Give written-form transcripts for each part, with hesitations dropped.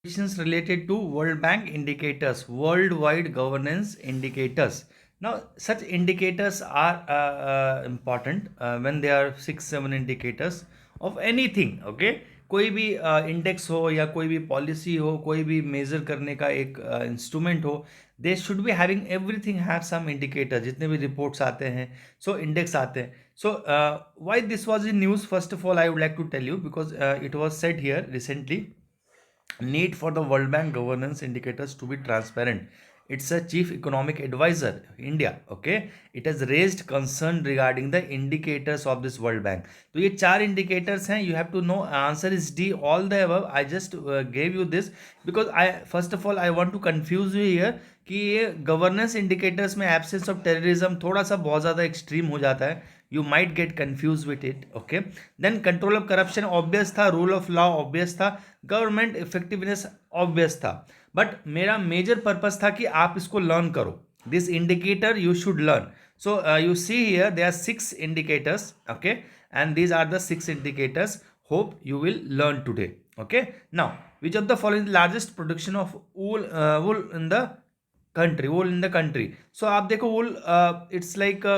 Questions related to World Bank indicators, worldwide governance indicators. Now, such indicators are important when there are 6-7 indicators of anything. Okay, कोई भी index हो या कोई भी policy हो, कोई भी मेजर करने का एक इंस्ट्रूमेंट हो, they should be having everything have some indicator. जितने भी रिपोर्ट्स आते हैं, सो इंडेक्स आते हैं. So why this was in news, first of all I would like to tell you, because it was said here recently, need for the World Bank governance indicators to be transparent. It's a chief economic advisor, India. Okay, it has raised concern regarding the indicators of this World Bank. तो ये चार indicators हैं. You have to know. Answer is D. All the above. I just gave you this because I first of all I want to confuse you here कि ये governance indicators में absence of terrorism थोड़ा सा बहुत ज़्यादा extreme हो जाता है. You might get confuse with it. Okay, then control of corruption obvious था, रूल ऑफ लॉ ऑब्वियस था, गवर्नमेंट इफेक्टिवनेस ऑब्वियस था. बट मेरा मेजर पर्पस था कि आप इसको लर्न करो. This indicator you should learn. So you see here they are 6 indicators. Okay, and these are the 6 indicators. Hope you will learn today. Okay, now which of the following is the largest production of wool in the country? Wool in the country. So आप देखो wool, it's like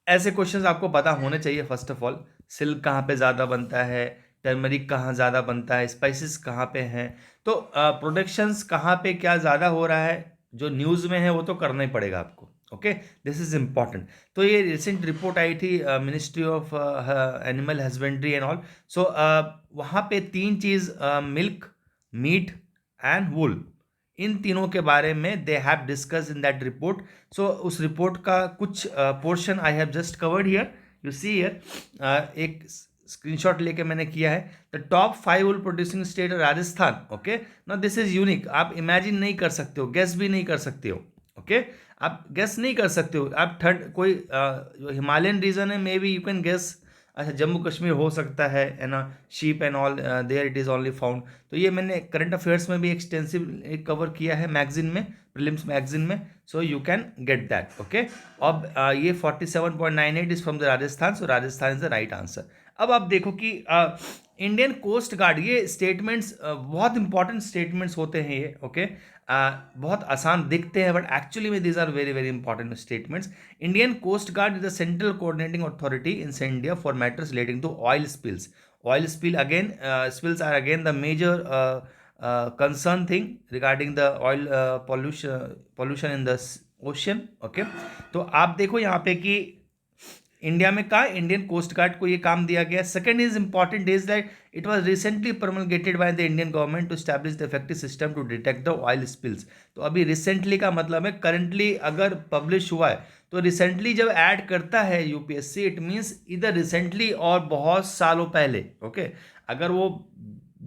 ऐसे questions आपको पता होने चाहिए. First of all, silk कहाँ पे ज़्यादा बनता है, टर्मरिक कहाँ ज़्यादा बनता है, स्पाइसेस कहाँ पे हैं, तो प्रोडक्शंस कहाँ पे क्या ज़्यादा हो रहा है, जो न्यूज़ में है वो तो करना ही पड़ेगा आपको. Okay, this is important. तो ये रिसेंट रिपोर्ट आई थी ministry of animal husbandry and all. So वहाँ पे 3 चीज़, मिल्क, मीट एंड वूल, इन तीनों के बारे में they have discuss in that report. So उस रिपोर्ट का कुछ portion I have just covered here. You see here, एक स्क्रीनशॉट लेके मैंने किया है. The top 5 wool producing state Rajasthan. Okay, now this is unique. आप इमेजिन नहीं कर सकते हो, गेस भी नहीं कर सकते हो. ओके, आप गेस नहीं कर सकते हो. आप थर्ड कोई जो हिमालयन रीजन है, may be you can guess. अच्छा, जम्मू कश्मीर हो सकता है ना, sheep and all there it is only found. तो ये मैंने करंट अफेयर्स में भी एक्सटेंसिव कवर किया है मैगजीन में, प्रीलिम्स मैगजीन में. So you can get that. Okay, अब ये 47.98 is from the Rajasthan. So Rajasthan is the right answer. अब आप देखो कि इंडियन कोस्ट गार्ड, ये स्टेटमेंट्स बहुत इंपॉर्टेंट स्टेटमेंट्स होते हैं ये. ओके, बहुत आसान दिखते हैं बट एक्चुअली में these are very very important statements. Indian coast guard is the central coordinating authority in India for matters relating to oil spills. Oil spill again, spills are again the major concern thing regarding the oil pollution in the ocean. Okay, तो आप देखो यहाँ पे कि India में का Indian coast guard को ये काम दिया गया. Second is important is that it was recently promulgated by the Indian government to establish the effective system to detect the oil spills. तो अभी रिसेंटली का मतलब है करंटली अगर पब्लिश हुआ है, तो रिसेंटली जब ऐड करता है यूपीएससी, इट मीन्स इधर रिसेंटली और बहुत सालों पहले. ओके, अगर वो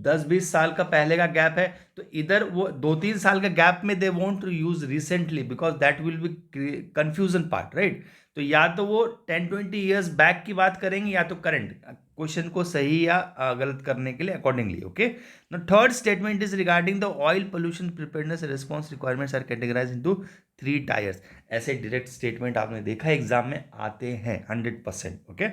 10-20 साल का पहले का गैप है, तो इधर वो 2-3 साल का गैप में they want to use recently, because that will be confusion part, right. तो या तो वो 10-20 ईयर्स बैक की बात करेंगे, या तो करंट क्वेश्चन को सही या गलत करने के लिए accordingly. Okay, the third statement is regarding the oil pollution preparedness response requirements are categorized into 3 tiers. ऐसे डायरेक्ट स्टेटमेंट आपने देखा एग्जाम में आते हैं 100%. Okay,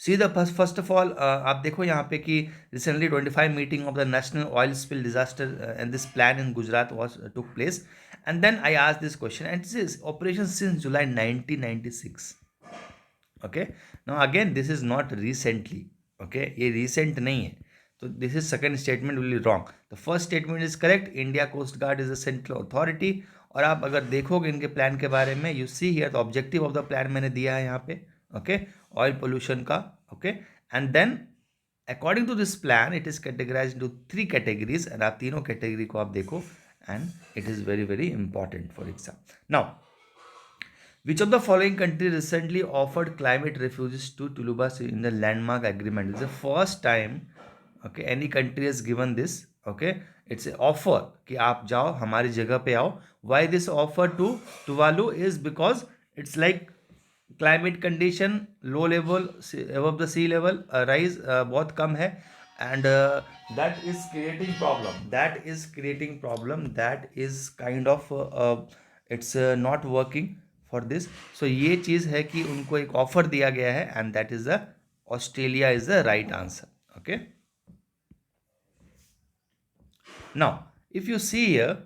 see the first of all, आप देखो यहाँ पे कि recently 25 meeting of the national oil spill disaster and this plan in Gujarat was took place. And then I ask this question, and this is operation since July 1996. Okay, now again this is not recently. Okay, ये recent नहीं है. तो this is second statement will be wrong. The first statement is correct. India coast guard is a central authority. और आप अगर देखोगे इनके plan के बारे में, you see here the objective of the plan मैंने दिया है यहाँ पे. ओके, ऑयल पोल्यूशन का. Okay, and then according to this plan it is categorised into 3 categories. And आप तीनों कैटेगरी को आप देखो, and it is very very important for exam. Now, which of the following country recently offered climate refugees to Tuluba in the landmark agreement? It's the first time, okay, any country has given this. Okay, it's an offer कि आप जाओ हमारी जगह पे आओ. Why this offer to Tuvalu is because it's like climate condition low level above the sea level, rise बहुत कम है, and that is creating problem. That is creating problem. That is kind of it's not working for this. So ये चीज़ है कि उनको एक offer दिया गया है, and that is the Australia is the right answer. Okay, now if you see here,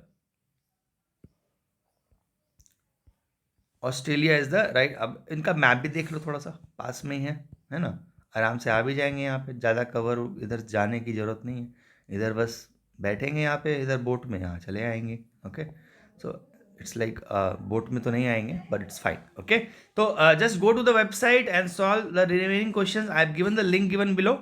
Australia is the right. अब इनका मैप भी देख लो, थोड़ा सा पास में ही है ना, आराम से आ भी जाएंगे यहाँ पे, ज़्यादा कवर इधर जाने की ज़रूरत नहीं है, इधर बस बैठेंगे यहाँ पे, इधर बोट में यहाँ चले आएंगे। Okay, so it's like boat में तो नहीं आएंगे बट इट्स फाइन। ओके, तो just go to the website and solve the remaining question. I have given the link given below,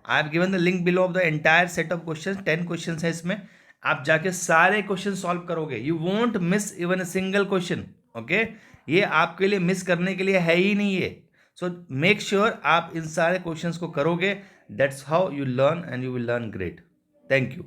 I have given the link below of the entire set of question. 10 question है इसमें, आप जाके सारे question solve करोगे, you won't miss even a single question. Okay, ये आपके लिए miss करने के लिए है ही नहीं ये। सो मेक श्योर आप इन सारे क्वेश्चंस को करोगे, that's how you learn and you will learn great. Thank you.